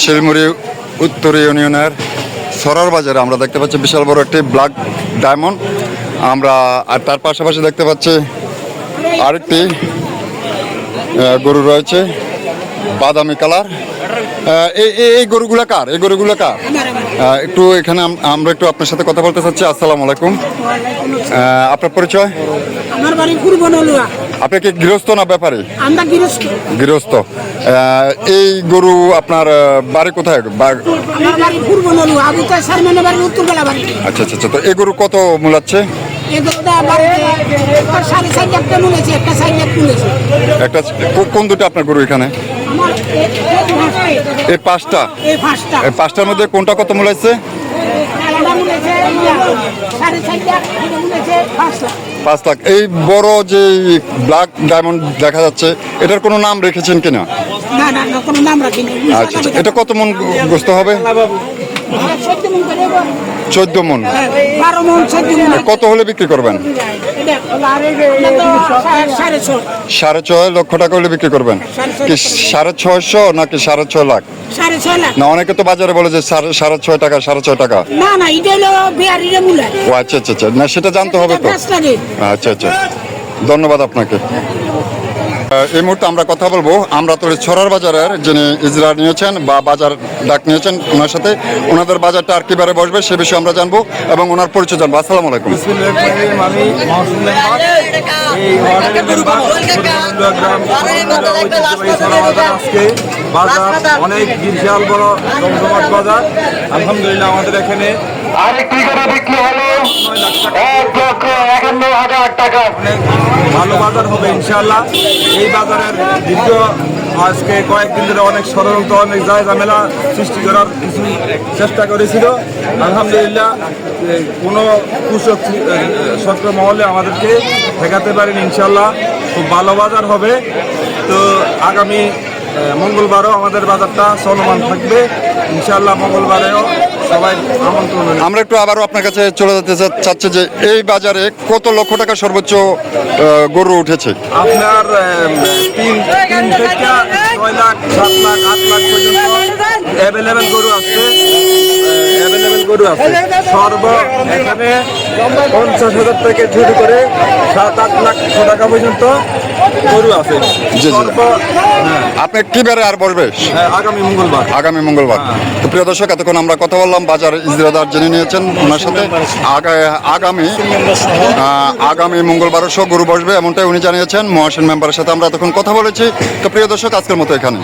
শিলমুড়ি উত্তর ইউনিয়নের সরার বাজারে আমরা দেখতে পাচ্ছি বিশাল বড় একটি ব্ল্যাক ডায়মন্ড। আমরা আর তার পাশাপাশি দেখতে পাচ্ছি আরেকটি গরু রয়েছে বাদামি কালার। এই গরুগুলা কার? একটু এখানে আমরা একটু আপনার সাথে কথা বলতে চাচ্ছি। আসসালামু আলাইকুম, আপনার পরিচয়? আমার বাড়ি পূর্বনলুয়া। আপনি কি গৃহস্থ না ব্যাপারী? আমরা গৃহস্থ। এই গরু আপনার বাড়ি কোথায়? আমার বাড়ি পূর্বনলুয়া, আবু তাই সারমেনের বাড়ি উত্তরবেলা বাড়ি। আচ্ছা আচ্ছা। তো এই গরু কত মূলাচ্ছে? এই গরুটা বাড়িতে একটা 4.5 লাখ মূলেছে, একটা 4 লাখ মূলেছে। একটা কোন দুটো আপনার গরু এখানে? আমার এই পাঁচটা। এই পাঁচটার মধ্যে কোনটা কত মূলাচ্ছে? 5 লাখ। এই বড় যে ব্ল্যাক ডায়মন্ড দেখা যাচ্ছে, এটার কোনো নাম রেখেছেন কিনা? না না না, কোনো নাম রাখিনি। আচ্ছা আচ্ছা। এটা কত মন গোস্ত হবে? 14 মন। 12 মন 14 মন। কত হলে বিক্রি করবেন? 6.5 লক্ষ টাকা হলে বিক্রি করবেন কি? 6.5 নাকি 6.5 লাখ? 6.5 লাখ না, অনেকে তো বাজারে বলে যে 6.5 টাকা, 6.5 টাকা। না না, এটা হলো বিহারির মূলা। ও আচ্ছা আচ্ছা আচ্ছা। না, সেটা জানতে হবে তো। আচ্ছা আচ্ছা, ধন্যবাদ আপনাকে। এই মুহূর্তে আমরা কথা বলবো আমরা তো ছড়ার বাজারের যিনি ইজরা নিয়েছেন বা বাজার ডাক নিয়েছেন, ওনার সাথে ওনাদের বাজারটা আর কিবারে বসবে সে বিষয়ে আমরা জানবো এবং ওনার পরিচয় জানবো। আসসালামু আলাইকুম। অনেক বিশাল বড় জমজমাট বাজার। আলহামদুলিল্লাহ আমাদের এখানে ভালো বাজার হবে ইনশাআল্লাহ। এই বাজারের দীর্ঘ আজকে কয়েকদিন ধরে অনেক ষড়যন্ত্র, অনেক ঝামেলা সৃষ্টি করার কিছু চেষ্টা করেছিল। আলহামদুলিল্লাহ কোনো কুশক্র মহলে আমাদেরকে ঠেকাতে পারেন ইনশাআল্লাহ। খুব ভালো বাজার হবে। তো আগামী মঙ্গলবারও আমাদের বাজারটা চলমান থাকবে ইনশাআল্লাহ। মঙ্গলবারেও সবাই আমন্ত্রণ। আমরা একটু আবারও আপনার কাছে চলে যেতে চাচ্ছি যে এই বাজারে কত লক্ষ টাকা সর্বোচ্চ গরু উঠেছে? আপনার 3 থেকে 6 লাখ, 7 লাখ, 8 লাখ পর্যন্ত অ্যাভেলেবেল গরু আছে। সর্ব এখানে 50,000 থেকে শুরু করে 7-8 লাখ টাকা পর্যন্ত গরু আছে। আপনি কি বারে আর বলবে? আগামী মঙ্গলবার। তো প্রিয় দর্শক, এতক্ষণ আমরা কথা বললাম বাজার ইজরাদার জেনে নিয়েছেন ওনার সাথে। আগামী মঙ্গলবারও সব গরু বসবে এমনটাই উনি জানিয়েছেন। মহাসেন মেম্বারের সাথে আমরা এতক্ষণ কথা বলেছি। তো প্রিয় দর্শক, আজকের মতো এখানে।